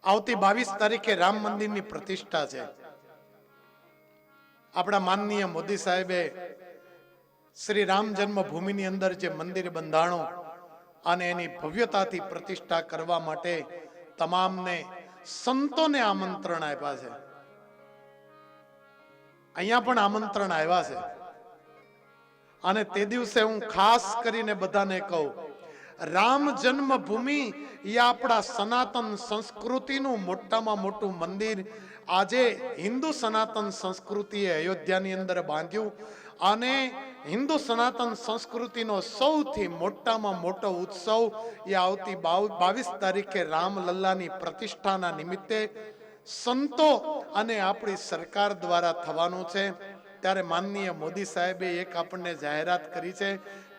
આવતી 22 તારીખે રામ મંદિરની પ્રતિષ્ઠા છે. આપણા માનનીય મોદી સાહેબે શ્રી રામ જન્મભૂમિની અંદર જે મંદિર બંધાણો અને એની ભવ્યતાથી પ્રતિષ્ઠા કરવા માટે તમામને સંતોને આમંત્રણ આપ્યા છે. અહીંયા પણ આમંત્રણ આવ્યા છે. અને તે દિવસે હું ખાસ કરીને બધાને કહું, રામ જન્મભૂમિ એ આપણા સનાતન સંસ્કૃતિનું મોટામાં મોટું મંદિર. આજે હિન્દુ સનાતન સંસ્કૃતિએ અયોધ્યાની અંદર બાંધ્યું અને હિન્દુ સનાતન સંસ્કૃતિનો સૌથી મોટામાં મોટો ઉત્સવ એ આવતી 22 તારીખે રામલલ્લાની પ્રતિષ્ઠાના નિમિત્તે સંતો અને આપણી સરકાર દ્વારા થવાનું છે. ત્યારે માનનીય મોદી સાહેબે એક આપણને જાહેરાત કરી છે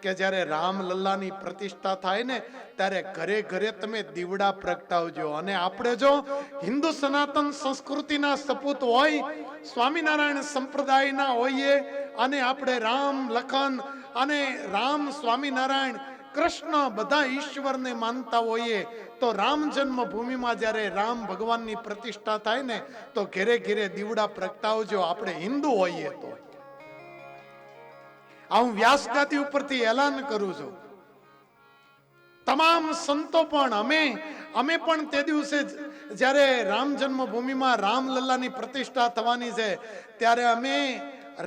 કે જ્યારે રામલલ્લાની પ્રતિષ્ઠા થાય ને ત્યારે ઘરે ઘરે તમે દીવડા પ્રગટાવજો. અને આપણે જો હિન્દુ સનાતન સંસ્કૃતિના સપૂત હોય, સ્વામિનારાયણ સંપ્રદાયના હોઈએ અને આપણે રામ લખન અને રામ સ્વામિનારાયણ કૃષ્ણ બધા ઈશ્વરને માનતા હોઈએ તો રામ જન્મભૂમિમાં જ્યારે રામ ભગવાનની પ્રતિષ્ઠા થાય ને તો ઘેરે ઘેરે દીવડા પ્રગટાવજો, આપણે હિન્દુ હોઈએ તો. આ હું વ્યાસગાદી ઉપરથી એલાન કરું છું. તમામ સંતો પણ અમે પણ તે દિવસે જ્યારે રામ જન્મભૂમિમાં રામલલ્લાની પ્રતિષ્ઠા થવાની છે ત્યારે અમે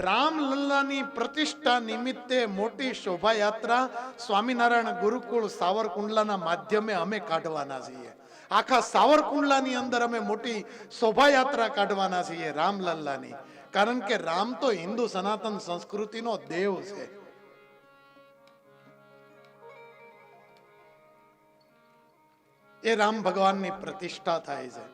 રામલલ્લાની પ્રતિષ્ઠા નિમિત્તે મોટી શોભાયાત્રા સ્વામિનારાયણ ગુરુકુળ સાવરકુંડલાના માધ્યમે અમે કાઢવાના છીએ. આખા સાવરકુંડલાની અંદર અમે મોટી શોભાયાત્રા કાઢવાના છીએ રામલલ્લાની. કારણ કે રામ તો હિન્દુ સનાતન સંસ્કૃતિનો દેવ છે. એ રામ ભગવાનની પ્રતિષ્ઠા થાય છે.